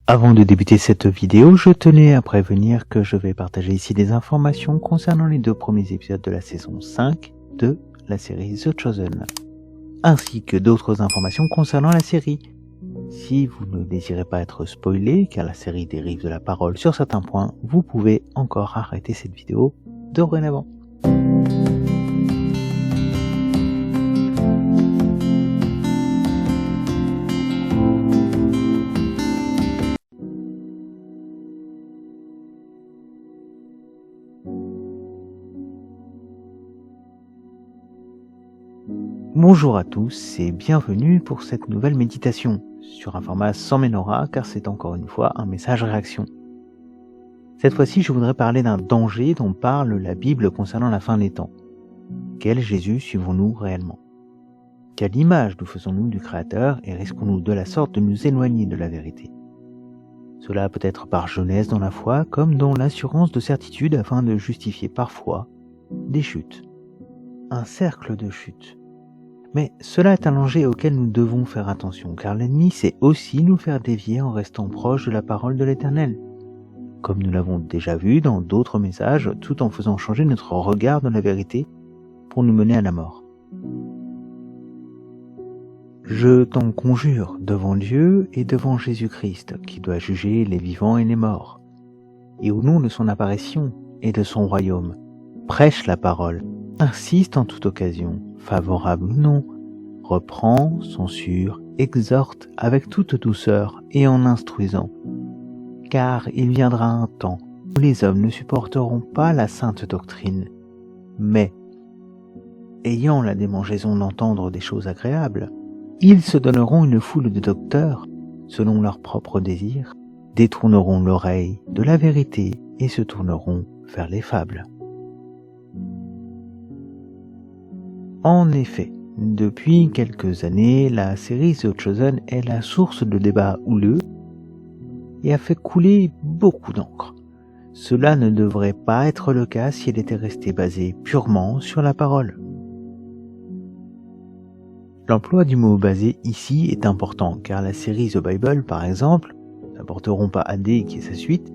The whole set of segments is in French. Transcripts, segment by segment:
Avant de débuter cette vidéo, je tenais à prévenir que je vais partager ici des informations concernant les 2 premiers épisodes de la saison 5 de la série The Chosen, ainsi que d'autres informations concernant la série. Si vous ne désirez pas être spoilé, car la série dérive de la parole sur certains points, vous pouvez encore arrêter cette vidéo dorénavant. Bonjour à tous et bienvenue pour cette nouvelle méditation sur un format sans menorah car c'est encore une fois un message réaction. Cette fois-ci, je voudrais parler d'un danger dont parle la Bible concernant la fin des temps. Quel Jésus suivons-nous réellement? Quelle image nous faisons-nous du Créateur et risquons-nous de la sorte de nous éloigner de la vérité? Cela peut être par jeunesse dans la foi comme dans l'assurance de certitude afin de justifier parfois des chutes. Un cercle de chutes. Mais cela est un danger auquel nous devons faire attention, car l'ennemi sait aussi nous faire dévier en restant proche de la parole de l'Éternel, comme nous l'avons déjà vu dans d'autres messages, tout en faisant changer notre regard de la vérité pour nous mener à la mort. Je t'en conjure devant Dieu et devant Jésus-Christ, qui doit juger les vivants et les morts, et au nom de son apparition et de son royaume, prêche la parole, insiste en toute occasion, favorable ou non, reprend, censure, exhorte avec toute douceur et en instruisant. Car il viendra un temps où les hommes ne supporteront pas la sainte doctrine, mais, ayant la démangeaison d'entendre des choses agréables, ils se donneront une foule de docteurs, selon leurs propres désirs, détourneront l'oreille de la vérité et se tourneront vers les fables. En effet, depuis quelques années, la série The Chosen est la source de débats houleux et a fait couler beaucoup d'encre. Cela ne devrait pas être le cas si elle était restée basée purement sur la parole. L'emploi du mot basé ici est important car la série The Bible, par exemple, n'apporteront pas AD qui est sa suite,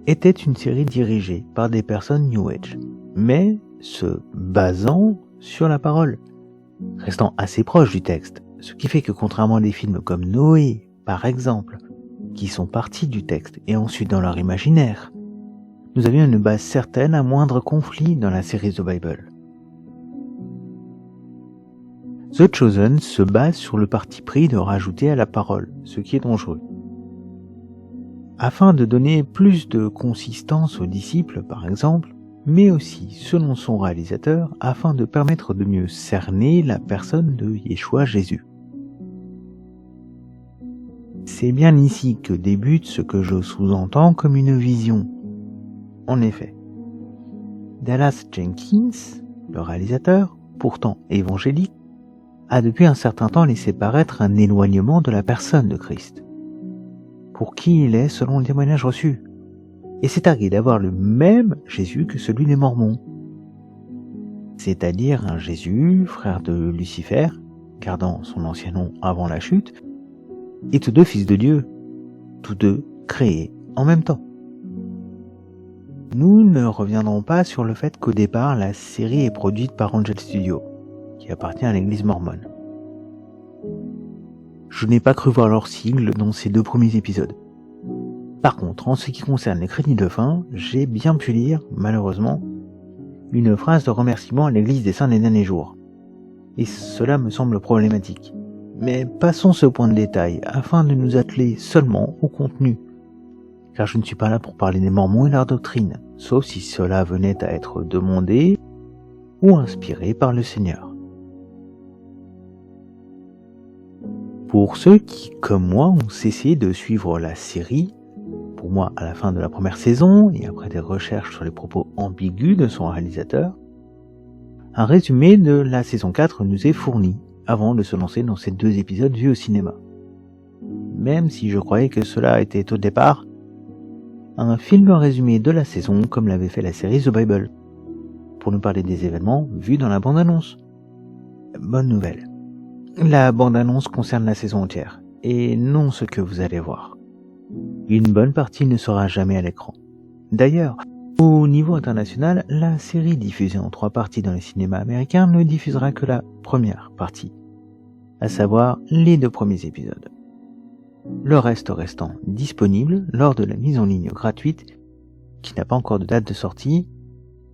était une série dirigée par des personnes New Age, mais se basant sur la parole, restant assez proche du texte, ce qui fait que contrairement à des films comme Noé, par exemple, qui sont partis du texte et ensuite dans leur imaginaire, nous avions une base certaine à moindre conflit dans la série The Bible. The Chosen se base sur le parti pris de rajouter à la parole, ce qui est dangereux. Afin de donner plus de consistance aux disciples, par exemple, mais aussi, selon son réalisateur, afin de permettre de mieux cerner la personne de Yeshua Jésus. C'est bien ici que débute ce que je sous-entends comme une vision. En effet, Dallas Jenkins, le réalisateur, pourtant évangélique, a depuis un certain temps laissé paraître un éloignement de la personne de Christ, pour qui il est selon le témoignage reçu, et s'est targué d'avoir le même Jésus que celui des Mormons, c'est-à-dire un Jésus, frère de Lucifer, gardant son ancien nom avant la chute, et tous deux fils de Dieu, tous deux créés en même temps. Nous ne reviendrons pas sur le fait qu'au départ, la série est produite par Angel Studio, qui appartient à l'église mormone. Je n'ai pas cru voir leur sigle dans ces 2 premiers épisodes. Par contre, en ce qui concerne les crédits de fin, j'ai bien pu lire, malheureusement, une phrase de remerciement à l'église des saints des derniers jours. Et cela me semble problématique. Mais passons ce point de détail, afin de nous atteler seulement au contenu. Car je ne suis pas là pour parler des Mormons et leur doctrine, sauf si cela venait à être demandé ou inspiré par le Seigneur. Pour ceux qui, comme moi, ont cessé de suivre la série, pour moi à la fin de la première saison et après des recherches sur les propos ambigus de son réalisateur, un résumé de la saison 4 nous est fourni avant de se lancer dans ces 2 épisodes vus au cinéma. Même si je croyais que cela était au départ un film résumé de la saison comme l'avait fait la série The Bible, pour nous parler des événements vus dans la bande-annonce. Bonne nouvelle. La bande-annonce concerne la saison entière, et non ce que vous allez voir. Une bonne partie ne sera jamais à l'écran. D'ailleurs, au niveau international, la série diffusée en 3 parties dans les cinémas américains ne diffusera que la première partie, à savoir les 2 premiers épisodes. Le reste restant disponible lors de la mise en ligne gratuite qui n'a pas encore de date de sortie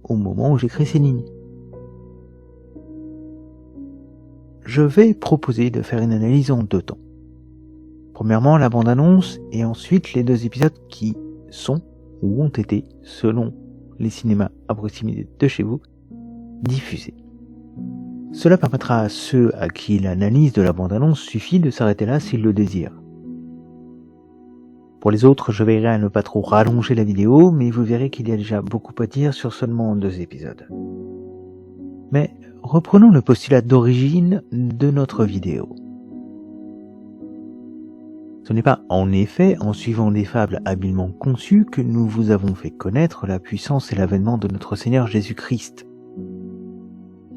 au moment où j'écris ces lignes. Je vais proposer de faire une analyse en 2 temps. Premièrement, la bande-annonce et ensuite les 2 épisodes qui sont ou ont été, selon les cinémas à proximité de chez vous, diffusés. Cela permettra à ceux à qui l'analyse de la bande-annonce suffit de s'arrêter là s'ils le désirent. Pour les autres, je veillerai à ne pas trop rallonger la vidéo, mais vous verrez qu'il y a déjà beaucoup à dire sur seulement 2 épisodes. Mais reprenons le postulat d'origine de notre vidéo. Ce n'est pas en effet en suivant des fables habilement conçues que nous vous avons fait connaître la puissance et l'avènement de notre Seigneur Jésus-Christ.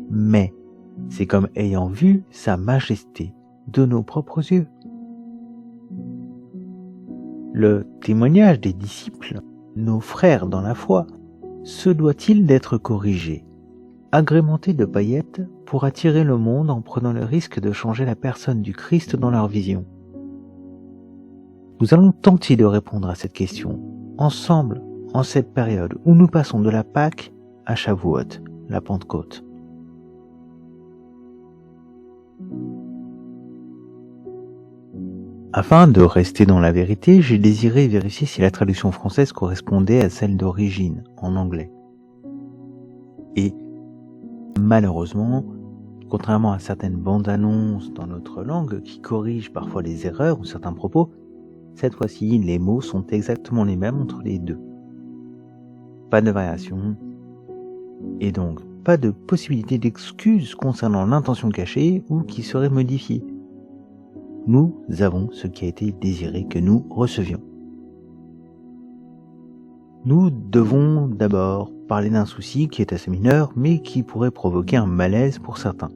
Mais c'est comme ayant vu sa majesté de nos propres yeux. Le témoignage des disciples, nos frères dans la foi, se doit-il d'être corrigé, agrémenté de paillettes pour attirer le monde en prenant le risque de changer la personne du Christ dans leur vision? Nous allons tenter de répondre à cette question, ensemble, en cette période où nous passons de la Pâque à Shavuot, la Pentecôte. Afin de rester dans la vérité, j'ai désiré vérifier si la traduction française correspondait à celle d'origine, en anglais. Et malheureusement, contrairement à certaines bandes-annonces dans notre langue qui corrigent parfois les erreurs ou certains propos, cette fois-ci, les mots sont exactement les mêmes entre les 2. Pas de variation, et donc pas de possibilité d'excuse concernant l'intention cachée ou qui serait modifiée. Nous avons ce qui a été désiré que nous recevions. Nous devons d'abord parler d'un souci qui est assez mineur, mais qui pourrait provoquer un malaise pour certains.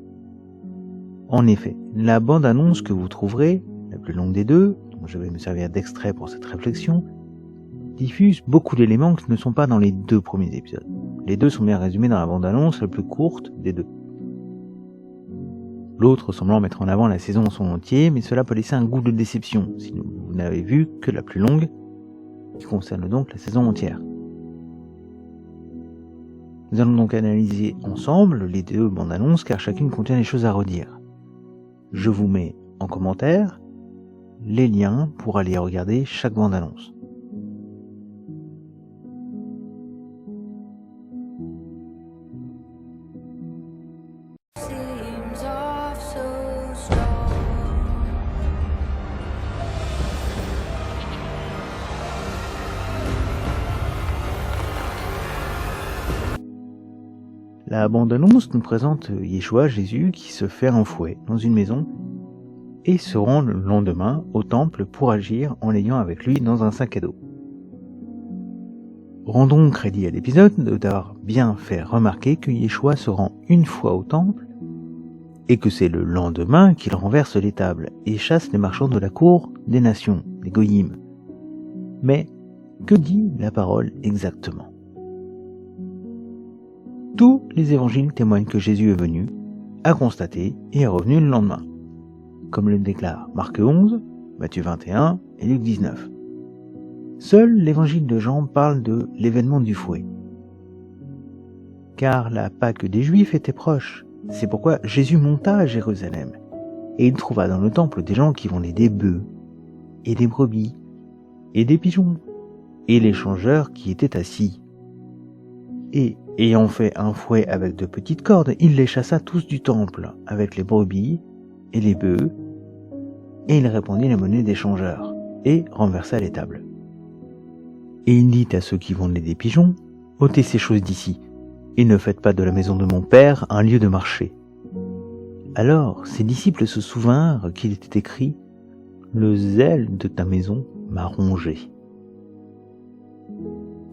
En effet, la bande-annonce que vous trouverez, la plus longue des 2, dont je vais me servir d'extrait pour cette réflexion, diffuse beaucoup d'éléments qui ne sont pas dans les 2 premiers épisodes. Les 2 sont bien résumés dans la bande-annonce la plus courte des 2. L'autre semblant mettre en avant la saison en son entier, mais cela peut laisser un goût de déception si vous n'avez vu que la plus longue, qui concerne donc la saison entière. Nous allons donc analyser ensemble les 2 bandes annonces car chacune contient des choses à redire. Je vous mets en commentaire les liens pour aller regarder chaque bande annonce. La bande-annonce nous présente Yeshua, Jésus, qui se fait un fouet dans une maison et se rend le lendemain au temple pour agir en l'ayant avec lui dans un sac à dos. Rendons crédit à l'épisode d'avoir bien fait remarquer que Yeshua se rend une fois au temple et que c'est le lendemain qu'il renverse les tables et chasse les marchands de la cour des nations, les goyim. Mais que dit la parole exactement ? Tous les évangiles témoignent que Jésus est venu, a constaté et est revenu le lendemain, comme le déclarent Marc 11, Matthieu 21 et Luc 19. Seul l'évangile de Jean parle de l'événement du fouet. Car la Pâque des Juifs était proche, c'est pourquoi Jésus monta à Jérusalem, et il trouva dans le temple des gens qui vendaient des bœufs, et des brebis, et des pigeons, et les changeurs qui étaient assis. Et, ayant fait un fouet avec de petites cordes, il les chassa tous du temple, avec les brebis et les bœufs, et il répandit la monnaie des changeurs, et renversa les tables. Et il dit à ceux qui vendaient des pigeons, « ôtez ces choses d'ici, et ne faites pas de la maison de mon père un lieu de marché. » Alors ses disciples se souvinrent qu'il était écrit, « Le zèle de ta maison m'a rongé. »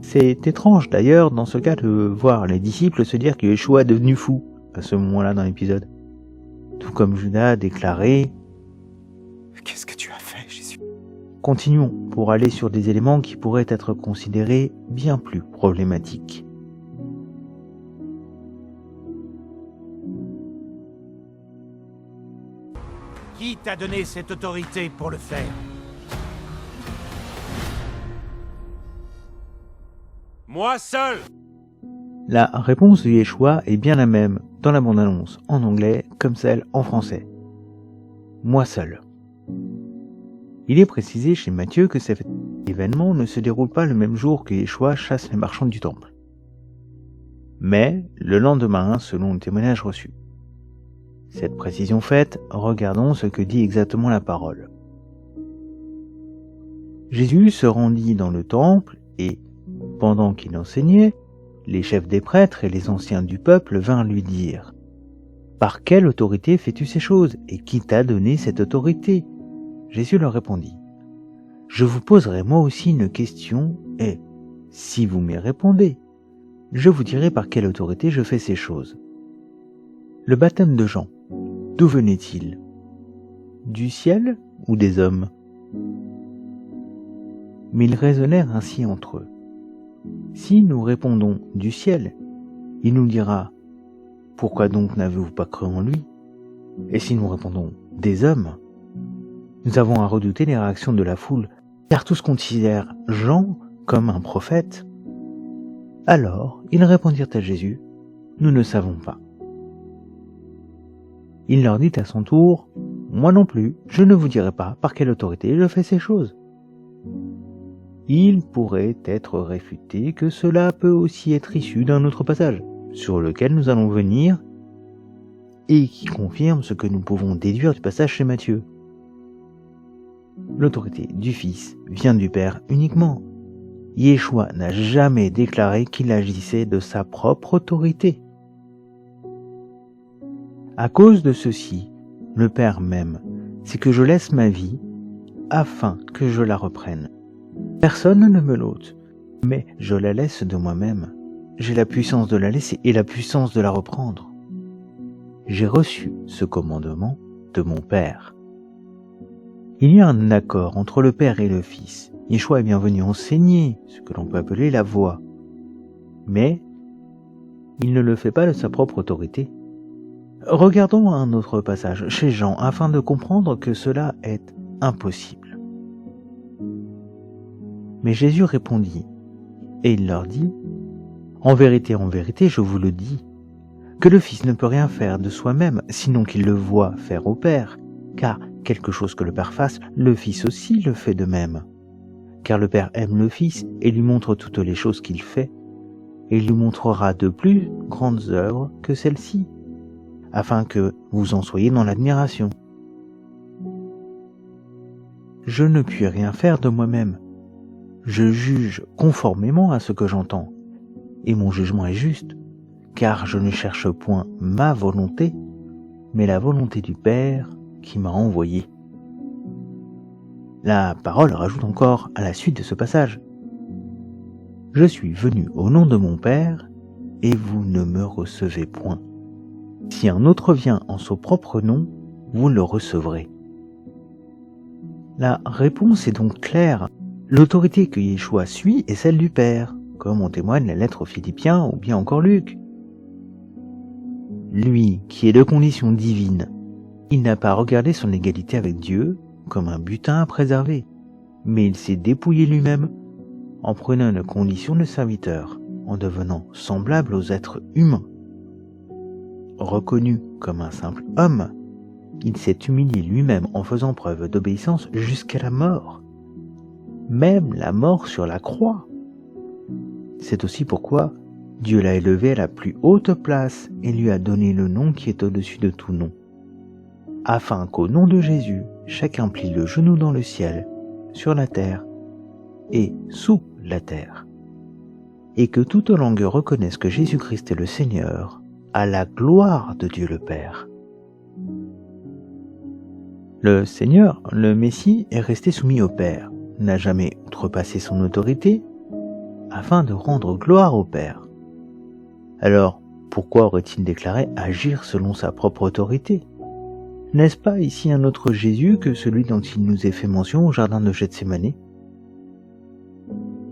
C'est étrange d'ailleurs dans ce cas de voir les disciples se dire que Yeshua est devenu fou à ce moment-là dans l'épisode. Tout comme Judas a déclaré « Qu'est-ce que tu as fait, Jésus ?» continuons pour aller sur des éléments qui pourraient être considérés bien plus problématiques. Qui t'a donné cette autorité pour le faire? Moi seul! La réponse de Yeshua est bien la même dans la bande-annonce en anglais comme celle en français. Moi seul. Il est précisé chez Matthieu que cet événement ne se déroule pas le même jour que Yeshua chasse les marchands du temple, mais le lendemain selon le témoignage reçu. Cette précision faite, regardons ce que dit exactement la parole. Jésus se rendit dans le temple et, pendant qu'il enseignait, les chefs des prêtres et les anciens du peuple vinrent lui dire : « Par quelle autorité fais-tu ces choses, et qui t'a donné cette autorité ?» Jésus leur répondit : « Je vous poserai moi aussi une question, et, si vous m'y répondez, je vous dirai par quelle autorité je fais ces choses. Le baptême de Jean, d'où venait-il ? Du ciel ou des hommes ? » Mais ils raisonnèrent ainsi entre eux. Si nous répondons du ciel, il nous dira : pourquoi donc n'avez-vous pas cru en lui ? Et si nous répondons des hommes, nous avons à redouter les réactions de la foule, car tous considèrent Jean comme un prophète. Alors ils répondirent à Jésus : nous ne savons pas. Il leur dit à son tour : moi non plus, je ne vous dirai pas par quelle autorité je fais ces choses. Il pourrait être réfuté que cela peut aussi être issu d'un autre passage, sur lequel nous allons venir, et qui confirme ce que nous pouvons déduire du passage chez Matthieu. L'autorité du Fils vient du Père uniquement. Yeshua n'a jamais déclaré qu'il agissait de sa propre autorité. À cause de ceci, le Père m'aime, c'est que je laisse ma vie afin que je la reprenne. Personne ne me l'ôte, mais je la laisse de moi-même. J'ai la puissance de la laisser et la puissance de la reprendre. J'ai reçu ce commandement de mon Père. Il y a un accord entre le Père et le Fils. Yeshua est bien venu enseigner ce que l'on peut appeler la voie. Mais il ne le fait pas de sa propre autorité. Regardons un autre passage chez Jean afin de comprendre que cela est impossible. Mais Jésus répondit, et il leur dit : en vérité, je vous le dis, que le Fils ne peut rien faire de soi-même, sinon qu'il le voit faire au Père, car quelque chose que le Père fasse, le Fils aussi le fait de même. Car le Père aime le Fils et lui montre toutes les choses qu'il fait, et il lui montrera de plus grandes œuvres que celles-ci, afin que vous en soyez dans l'admiration. Je ne puis rien faire de moi-même. Je juge conformément à ce que j'entends, et mon jugement est juste, car je ne cherche point ma volonté, mais la volonté du Père qui m'a envoyé. La parole rajoute encore à la suite de ce passage : je suis venu au nom de mon Père, et vous ne me recevez point. Si un autre vient en son propre nom, vous le recevrez. La réponse est donc claire. L'autorité que Yeshua suit est celle du Père, comme en témoigne la lettre aux Philippiens ou bien encore Luc. Lui, qui est de condition divine, il n'a pas regardé son égalité avec Dieu comme un butin à préserver, mais il s'est dépouillé lui-même en prenant une condition de serviteur, en devenant semblable aux êtres humains. Reconnu comme un simple homme, il s'est humilié lui-même en faisant preuve d'obéissance jusqu'à la mort, même la mort sur la croix. C'est aussi pourquoi Dieu l'a élevé à la plus haute place et lui a donné le nom qui est au-dessus de tout nom, afin qu'au nom de Jésus, chacun plie le genou dans le ciel, sur la terre et sous la terre, et que toute langue reconnaisse que Jésus-Christ est le Seigneur, à la gloire de Dieu le Père. Le Seigneur, le Messie, est resté soumis au Père, n'a jamais outrepassé son autorité, afin de rendre gloire au Père. Alors, pourquoi aurait-il déclaré agir selon sa propre autorité ? N'est-ce pas ici un autre Jésus que celui dont il nous est fait mention au jardin de Gethsémane ?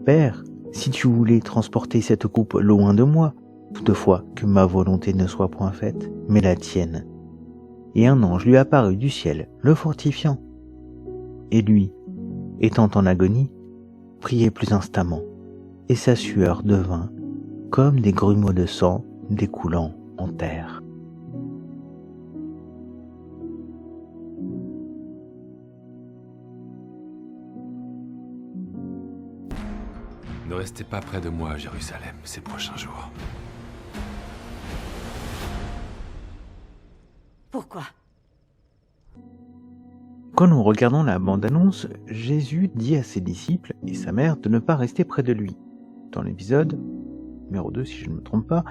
Père, si tu voulais transporter cette coupe loin de moi, toutefois que ma volonté ne soit point faite, mais la tienne. Et un ange lui apparut du ciel, le fortifiant. Et lui, étant en agonie, priait plus instamment, et sa sueur devint comme des grumeaux de sang découlant en terre. Ne restez pas près de moi à Jérusalem ces prochains jours. Pourquoi ? Quand nous regardons la bande-annonce, Jésus dit à ses disciples et sa mère de ne pas rester près de lui. Dans l'épisode numéro 2, si je ne me trompe pas,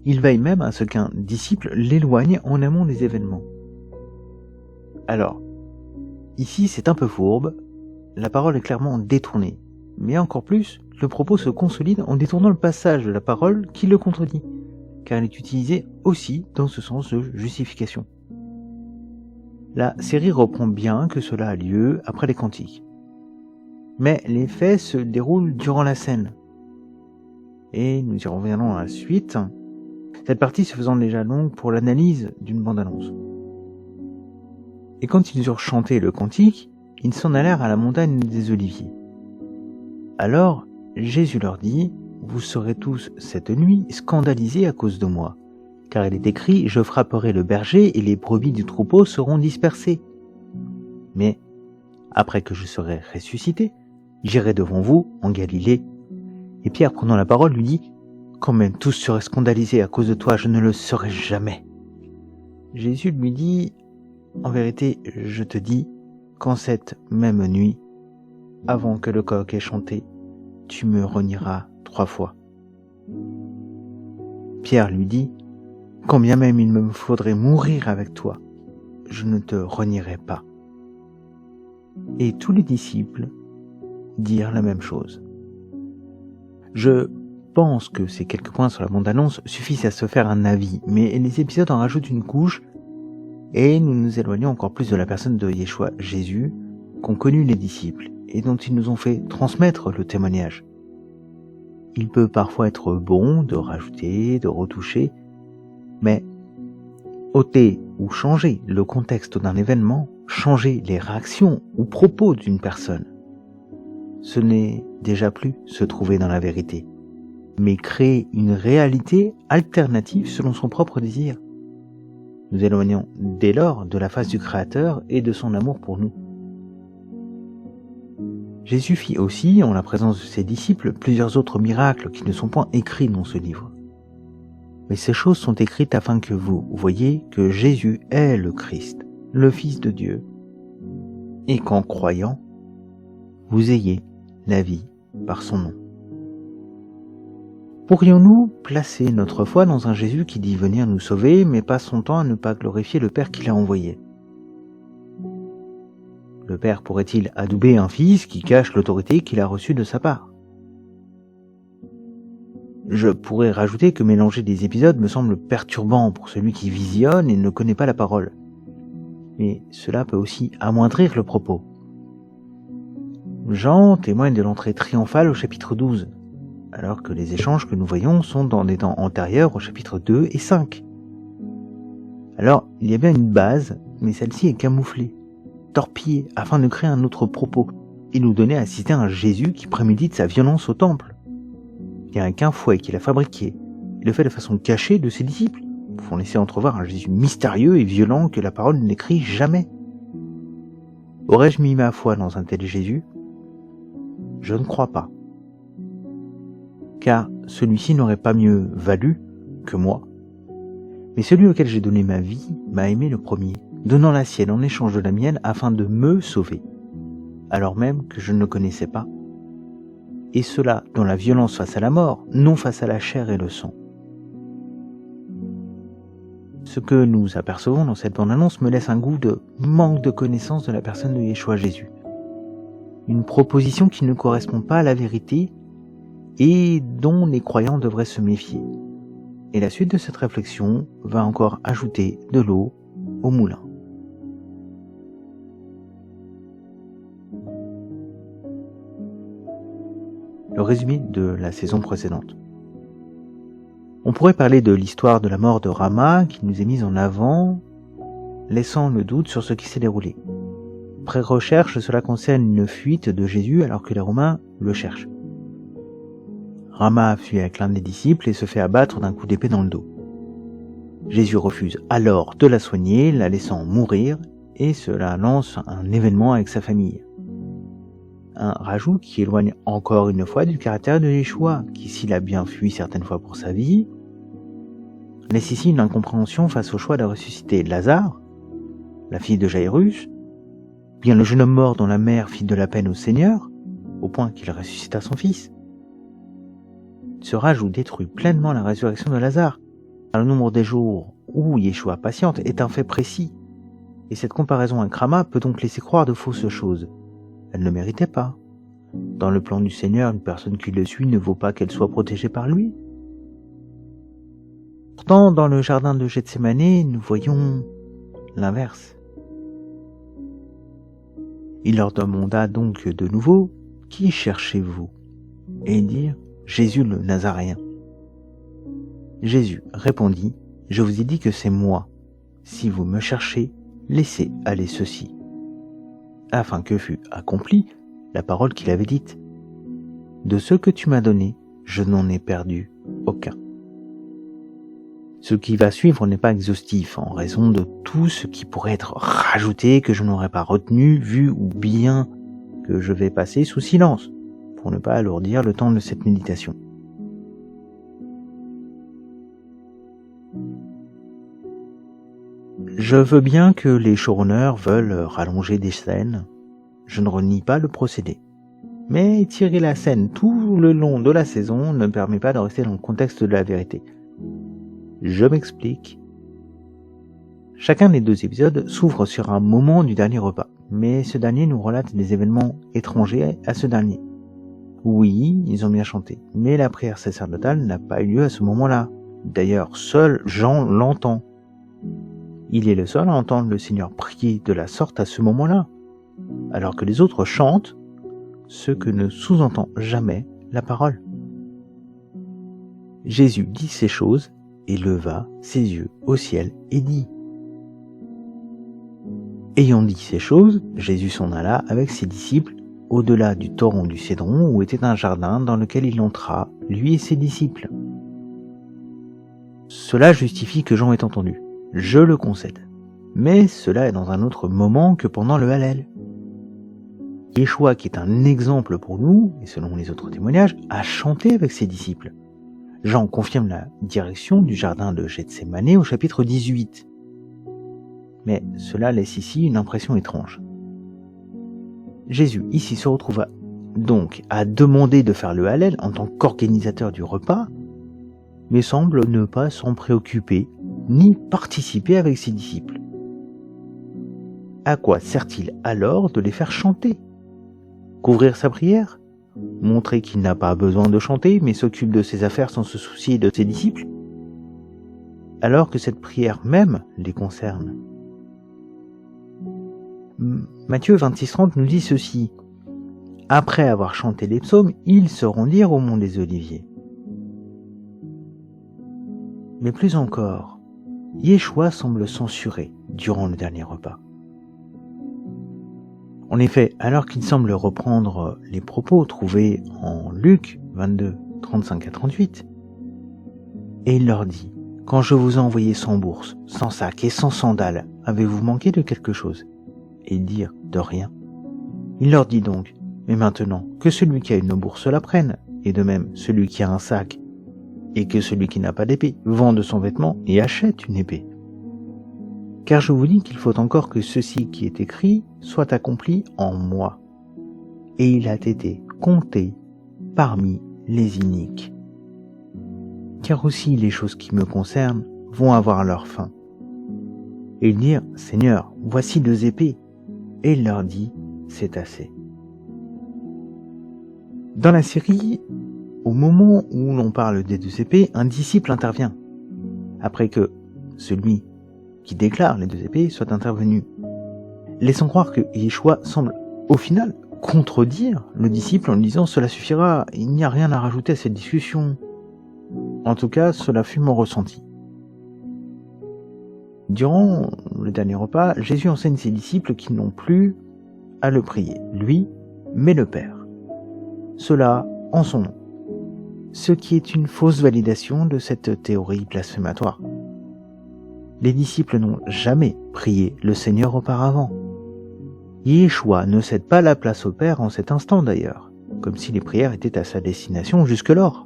il veille même à ce qu'un disciple l'éloigne en amont des événements. Alors, ici c'est un peu fourbe, la parole est clairement détournée, mais encore plus, le propos se consolide en détournant le passage de la parole qui le contredit, car elle est utilisée aussi dans ce sens de justification. La série reprend bien que cela a lieu après les cantiques. Mais les faits se déroulent durant la scène. Et nous y reviendrons à la suite, cette partie se faisant déjà longue pour l'analyse d'une bande-annonce. Et quand ils eurent chanté le cantique, ils s'en allèrent à la montagne des Oliviers. Alors Jésus leur dit, « Vous serez tous cette nuit scandalisés à cause de moi. Car il est écrit, je frapperai le berger et les brebis du troupeau seront dispersées. Mais, après que je serai ressuscité, j'irai devant vous en Galilée. » Et Pierre, prenant la parole, lui dit, « Quand même tous seraient scandalisés à cause de toi, je ne le serai jamais. » Jésus lui dit, « En vérité, je te dis, qu'en cette même nuit, avant que le coq ait chanté, tu me renieras 3 fois. » Pierre lui dit, « Quand bien même il me faudrait mourir avec toi, je ne te renierai pas. » Et tous les disciples dirent la même chose. Je pense que ces quelques points sur la bande-annonce suffisent à se faire un avis, mais les épisodes en rajoutent une couche, et nous nous éloignons encore plus de la personne de Yeshua, Jésus, qu'ont connu les disciples, et dont ils nous ont fait transmettre le témoignage. Il peut parfois être bon de rajouter, de retoucher, mais ôter ou changer le contexte d'un événement, changer les réactions ou propos d'une personne, ce n'est déjà plus se trouver dans la vérité, mais créer une réalité alternative selon son propre désir. Nous éloignons dès lors de la face du Créateur et de son amour pour nous. Jésus fit aussi, en la présence de ses disciples, plusieurs autres miracles qui ne sont point écrits dans ce livre. Mais ces choses sont écrites afin que vous voyiez que Jésus est le Christ, le Fils de Dieu, et qu'en croyant, vous ayez la vie par son nom. Pourrions-nous placer notre foi dans un Jésus qui dit venir nous sauver, mais passe son temps à ne pas glorifier le Père qui l'a envoyé ? Le Père pourrait-il adouber un Fils qui cache l'autorité qu'il a reçue de sa part ? Je pourrais rajouter que mélanger des épisodes me semble perturbant pour celui qui visionne et ne connaît pas la parole. Mais cela peut aussi amoindrir le propos. Jean témoigne de l'entrée triomphale au chapitre 12, alors que les échanges que nous voyons sont dans des temps antérieurs au chapitre 2 et 5. Alors, il y a bien une base, mais celle-ci est camouflée, torpillée, afin de créer un autre propos, et nous donner à assister à un Jésus qui prémédite sa violence au temple. Il n'y a qu'un fouet qu'il a fabriqué, et le fait de façon cachée de ses disciples, pour laisser entrevoir un Jésus mystérieux et violent que la parole ne n'écrit jamais. Aurais-je mis ma foi dans un tel Jésus ? Je ne crois pas. Car celui-ci n'aurait pas mieux valu que moi. Mais celui auquel j'ai donné ma vie m'a aimé le premier, donnant la sienne en échange de la mienne afin de me sauver, alors même que je ne le connaissais pas. Et cela dans la violence face à la mort, non face à la chair et le sang. Ce que nous apercevons dans cette bande-annonce me laisse un goût de manque de connaissance de la personne de Yeshua Jésus. Une proposition qui ne correspond pas à la vérité et dont les croyants devraient se méfier. Et la suite de cette réflexion va encore ajouter de l'eau au moulin. le résumé de la saison précédente. On pourrait parler de l'histoire de la mort de Rama qui nous est mise en avant, laissant le doute sur ce qui s'est déroulé. Après recherche, cela concerne une fuite de Jésus alors que les Romains le cherchent. Rama fuit avec l'un des disciples et se fait abattre d'un coup d'épée dans le dos. Jésus refuse alors de la soigner, la laissant mourir, et cela lance un événement avec sa famille. Un rajout qui éloigne encore une fois du caractère de Yeshua, qui s'il a bien fui certaines fois pour sa vie, laisse ici une incompréhension face au choix de ressusciter Lazare, la fille de Jairus, bien le jeune homme mort dont la mère fit de la peine au Seigneur, au point qu'il ressuscita son fils. Ce rajout détruit pleinement la résurrection de Lazare, car le nombre des jours où Yeshua patiente est un fait précis, et cette comparaison avec Rama peut donc laisser croire de fausses choses. Elle ne méritait pas. Dans le plan du Seigneur, une personne qui le suit ne vaut pas qu'elle soit protégée par lui. Pourtant, dans le jardin de Gethsémanée, nous voyons l'inverse. Il leur demanda donc de nouveau, « Qui cherchez-vous » et ils dirent, « Jésus le Nazaréen. » Jésus répondit, « Je vous ai dit que c'est moi. Si vous me cherchez, laissez aller ceci. » Afin que fût accomplie la parole qu'il avait dite. « De ce que tu m'as donné, je n'en ai perdu aucun. » Ce qui va suivre n'est pas exhaustif en raison de tout ce qui pourrait être rajouté que je n'aurais pas retenu, vu ou bien que je vais passer sous silence pour ne pas alourdir le temps de cette méditation. Je veux bien que les showrunners veulent rallonger des scènes, je ne renie pas le procédé. Mais tirer la scène tout le long de la saison ne permet pas de rester dans le contexte de la vérité. Je m'explique. Chacun des 2 épisodes s'ouvre sur un moment du dernier repas, mais ce dernier nous relate des événements étrangers à ce dernier. Oui, ils ont bien chanté, mais la prière sacerdotale n'a pas eu lieu à ce moment-là. D'ailleurs, seul Jean l'entend. Il est le seul à entendre le Seigneur prier de la sorte à ce moment-là, alors que les autres chantent, ce que ne sous-entend jamais la parole. Jésus dit ces choses et leva ses yeux au ciel et dit. Ayant dit ces choses, Jésus s'en alla avec ses disciples au-delà du torrent du Cédron où était un jardin dans lequel il entra, lui et ses disciples. Cela justifie que Jean ait entendu. Je le concède. Mais cela est dans un autre moment que pendant le Hallel. Yeshua, qui est un exemple pour nous, et selon les autres témoignages, a chanté avec ses disciples. Jean confirme la direction du jardin de Gethsémanée au chapitre 18. Mais cela laisse ici une impression étrange. Jésus ici se retrouva donc à demander de faire le Hallel en tant qu'organisateur du repas, mais semble ne pas s'en préoccuper ni participer avec ses disciples. À quoi sert-il alors de les faire chanter ? Couvrir sa prière ? Montrer qu'il n'a pas besoin de chanter, mais s'occupe de ses affaires sans se soucier de ses disciples ? Alors que cette prière même les concerne. Matthieu 26:30 nous dit ceci. Après avoir chanté les psaumes, ils se rendirent au mont des Oliviers. Mais plus encore, Yeshua semble censuré durant le dernier repas. En effet, alors qu'il semble reprendre les propos trouvés en Luc 22, 35 à 38, et il leur dit, « Quand je vous ai envoyé sans bourse, sans sac et sans sandales, avez-vous manqué de quelque chose ?» Et ils dirent, « De rien. » Il leur dit donc, « Mais maintenant, que celui qui a une bourse la prenne, et de même celui qui a un sac, et que celui qui n'a pas d'épée vende son vêtement et achète une épée. Car je vous dis qu'il faut encore que ceci qui est écrit soit accompli en moi. Et il a été compté parmi les iniques. Car aussi les choses qui me concernent vont avoir leur fin. » Et ils dirent, « Seigneur, voici 2 épées. » Et il leur dit, « C'est assez. » Dans la série, au moment où l'on parle des 2 épées, un disciple intervient, après que celui qui déclare les 2 épées soit intervenu, laissant croire que Yeshua semble au final contredire le disciple en lui disant « Cela suffira, il n'y a rien à rajouter à cette discussion ». En tout cas, cela fut mon ressenti. Durant le dernier repas, Jésus enseigne ses disciples qu'ils n'ont plus à le prier, lui, mais le Père. Cela en son nom. Ce qui est une fausse validation de cette théorie blasphématoire. Les disciples n'ont jamais prié le Seigneur auparavant. Yeshua ne cède pas la place au Père en cet instant d'ailleurs, comme si les prières étaient à sa destination jusque-lors.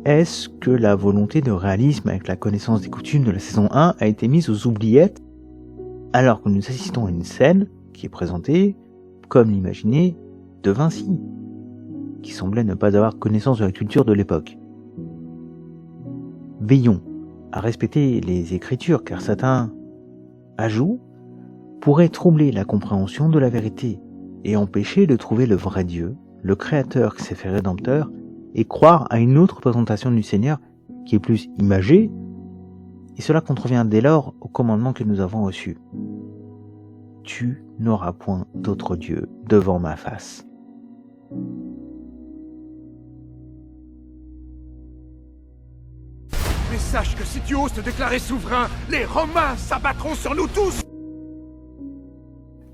Est-ce que la volonté de réalisme avec la connaissance des coutumes de la saison 1 a été mise aux oubliettes alors que nous assistons à une scène qui est présentée comme l'imaginait de Vinci, qui semblait ne pas avoir connaissance de la culture de l'époque? Veillons à respecter les Écritures car certains ajouts pourraient troubler la compréhension de la vérité et empêcher de trouver le vrai Dieu, le Créateur qui s'est fait rédempteur, et croire à une autre représentation du Seigneur qui est plus imagée, et cela contrevient dès lors au commandement que nous avons reçu. Tu n'auras point d'autre Dieu devant ma face. Mais sache que si tu oses te déclarer souverain, les Romains s'abattront sur nous tous.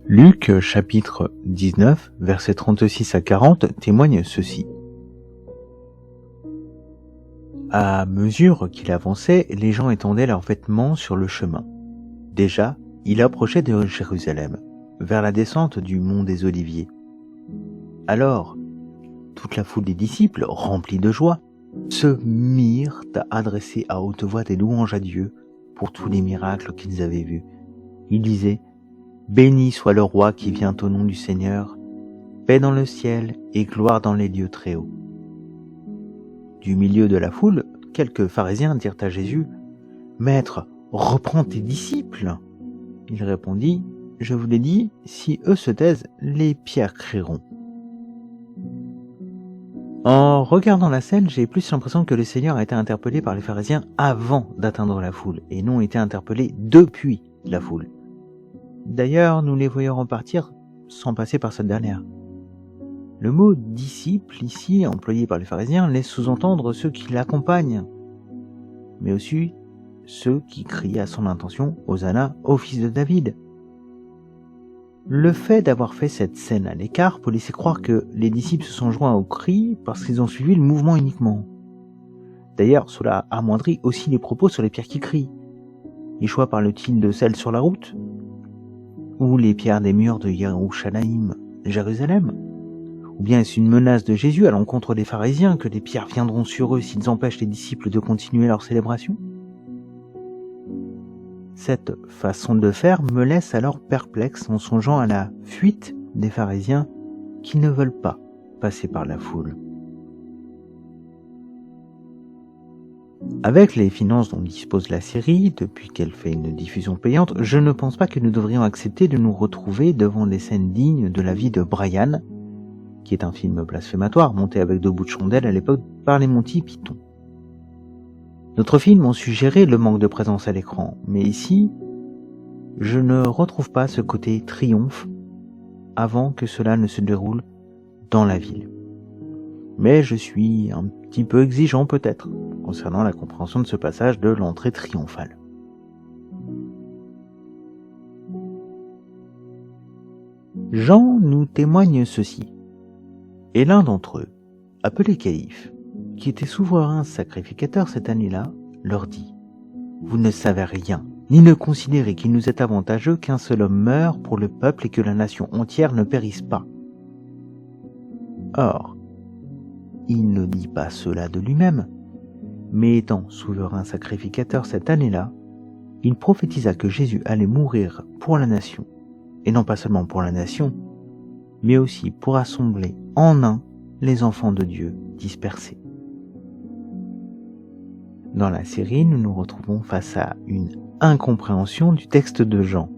Luc chapitre 19, versets 36 à 40 témoigne ceci. À mesure qu'il avançait, les gens étendaient leurs vêtements sur le chemin. Déjà, il approchait de Jérusalem, vers la descente du mont des Oliviers. Alors, toute la foule des disciples, remplis de joie, se mirent à adresser à haute voix des louanges à Dieu pour tous les miracles qu'ils avaient vus. Ils disaient « Béni soit le roi qui vient au nom du Seigneur, paix dans le ciel et gloire dans les lieux très hauts. » Du milieu de la foule, quelques pharisiens dirent à Jésus « Maître, reprends tes disciples !» Il répondit « Je vous l'ai dit, si eux se taisent, les pierres crieront. » En regardant la scène, j'ai plus l'impression que le Seigneur a été interpellé par les pharisiens avant d'atteindre la foule, et non été interpellé depuis la foule. D'ailleurs, nous les voyons repartir sans passer par cette dernière. Le mot « disciple » ici, employé par les pharisiens, laisse sous-entendre ceux qui l'accompagnent, mais aussi ceux qui crient à son intention « Hosanna au fils de David ». Le fait d'avoir fait cette scène à l'écart peut laisser croire que les disciples se sont joints au cri parce qu'ils ont suivi le mouvement uniquement. D'ailleurs, cela amoindrit aussi les propos sur les pierres qui crient. Yeshua parle-t-il de celles sur la route? Ou les pierres des murs de Yerushalayim, Jérusalem? Ou bien est-ce une menace de Jésus à l'encontre des pharisiens que les pierres viendront sur eux s'ils empêchent les disciples de continuer leur célébration? Cette façon de faire me laisse alors perplexe en songeant à la fuite des pharisiens qui ne veulent pas passer par la foule. Avec les finances dont dispose la série, depuis qu'elle fait une diffusion payante, je ne pense pas que nous devrions accepter de nous retrouver devant des scènes dignes de la vie de Brian, qui est un film blasphématoire monté avec 2 bouts de chandelle à l'époque par les Monty Python. D'autres films ont suggéré le manque de présence à l'écran, mais ici, je ne retrouve pas ce côté triomphe avant que cela ne se déroule dans la ville. Mais je suis un petit peu exigeant peut-être concernant la compréhension de ce passage de l'entrée triomphale. Jean nous témoigne ceci. Et l'un d'entre eux, appelé Caïphe, qui était souverain sacrificateur cette année-là, leur dit « Vous ne savez rien, ni ne considérez qu'il nous est avantageux qu'un seul homme meure pour le peuple et que la nation entière ne périsse pas. » Or, il ne dit pas cela de lui-même, mais étant souverain sacrificateur cette année-là, il prophétisa que Jésus allait mourir pour la nation, et non pas seulement pour la nation, mais aussi pour assembler en un les enfants de Dieu dispersés. Dans la série, nous nous retrouvons face à une incompréhension du texte de Jean.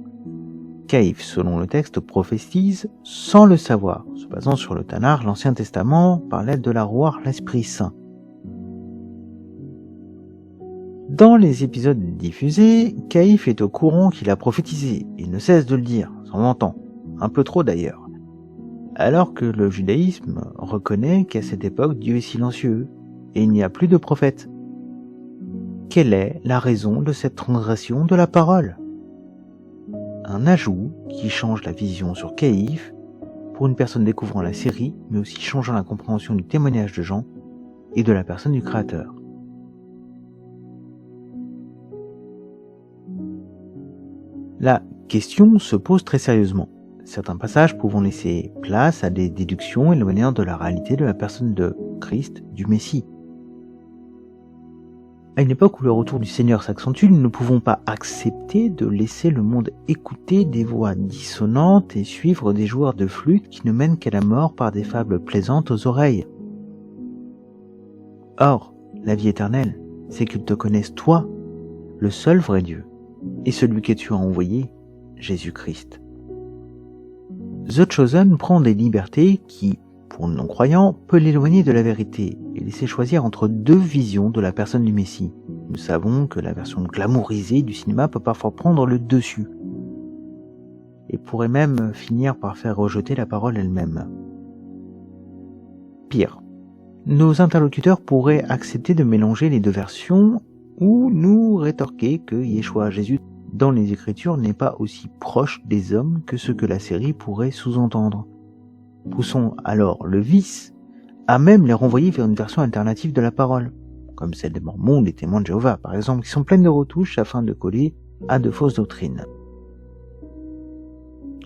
Caïphe, selon le texte, prophétise sans le savoir, se basant sur le Tanakh, l'Ancien Testament, par l'aide de la Ruach, l'Esprit Saint. Dans les épisodes diffusés, Caïphe est au courant qu'il a prophétisé et ne cesse de le dire, sans mentant. un peu trop d'ailleurs, alors que le judaïsme reconnaît qu'à cette époque Dieu est silencieux et il n'y a plus de prophètes. Quelle est la raison de cette transgression de la parole? Un ajout qui change la vision sur Caïphe pour une personne découvrant la série, mais aussi changeant la compréhension du témoignage de Jean et de la personne du Créateur. La question se pose très sérieusement, certains passages pouvant laisser place à des déductions éloignées de la réalité de la personne de Christ, du Messie. À une époque où le retour du Seigneur s'accentue, nous ne pouvons pas accepter de laisser le monde écouter des voix dissonantes et suivre des joueurs de flûte qui ne mènent qu'à la mort par des fables plaisantes aux oreilles. Or, la vie éternelle, c'est qu'ils te connaissent toi, le seul vrai Dieu, et celui que tu as envoyé, Jésus-Christ. The Chosen prend des libertés qui, pour le non-croyant, peut l'éloigner de la vérité et laisser choisir entre deux visions de la personne du Messie. Nous savons que la version glamourisée du cinéma peut parfois prendre le dessus et pourrait même finir par faire rejeter la parole elle-même. Pire, nos interlocuteurs pourraient accepter de mélanger les deux versions ou nous rétorquer que Yeshua Jésus dans les Écritures n'est pas aussi proche des hommes que ce que la série pourrait sous-entendre. Poussons alors le vice à même les renvoyer vers une version alternative de la parole, comme celle des Mormons ou des témoins de Jéhovah par exemple, qui sont pleines de retouches afin de coller à de fausses doctrines.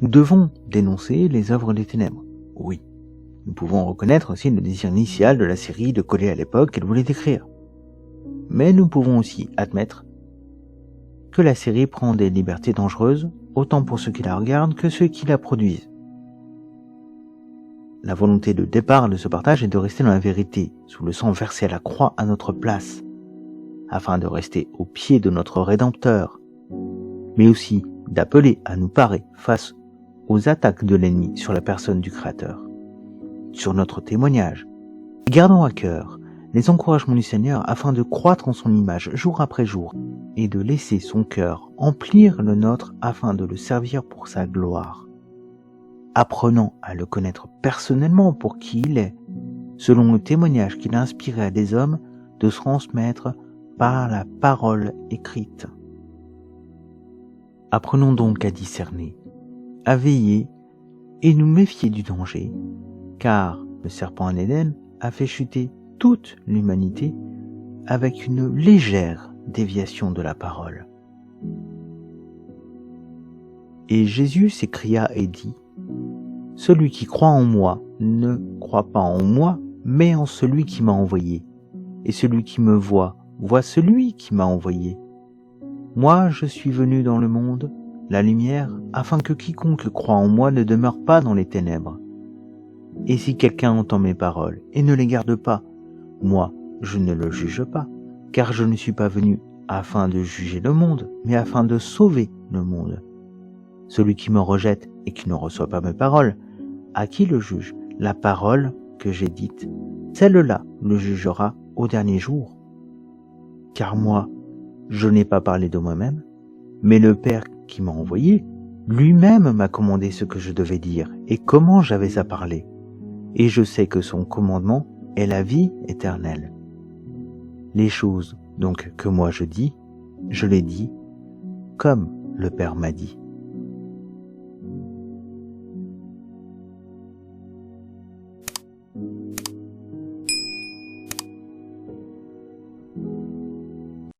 Nous devons dénoncer les œuvres des ténèbres, oui. Nous pouvons reconnaître aussi le désir initial de la série de coller à l'époque qu'elle voulait décrire. Mais nous pouvons aussi admettre que la série prend des libertés dangereuses, autant pour ceux qui la regardent que ceux qui la produisent. La volonté de départ de ce partage est de rester dans la vérité, sous le sang versé à la croix à notre place, afin de rester au pied de notre Rédempteur, mais aussi d'appeler à nous parer face aux attaques de l'ennemi sur la personne du Créateur, sur notre témoignage. Gardons à cœur les encouragements du Seigneur afin de croître en son image jour après jour et de laisser son cœur emplir le nôtre afin de le servir pour sa gloire. Apprenant à le connaître personnellement pour qui il est, selon le témoignage qu'il a inspiré à des hommes de se transmettre par la parole écrite. Apprenons donc à discerner, à veiller et nous méfier du danger, car le serpent en Éden a fait chuter toute l'humanité avec une légère déviation de la parole. Et Jésus s'écria et dit : « Celui qui croit en moi ne croit pas en moi, mais en celui qui m'a envoyé. Et celui qui me voit, voit celui qui m'a envoyé. Moi, je suis venu dans le monde, la lumière, afin que quiconque croit en moi ne demeure pas dans les ténèbres. Et si quelqu'un entend mes paroles et ne les garde pas, moi, je ne le juge pas, car je ne suis pas venu afin de juger le monde, mais afin de sauver le monde. Celui qui me rejette et qui ne reçoit pas mes paroles, à qui le juge? La parole que j'ai dite, celle-là le jugera au dernier jour. Car moi, je n'ai pas parlé de moi-même, mais le Père qui m'a envoyé, lui-même m'a commandé ce que je devais dire et comment j'avais à parler. Et je sais que son commandement est la vie éternelle. Les choses donc que moi je dis, je les dis comme le Père m'a dit.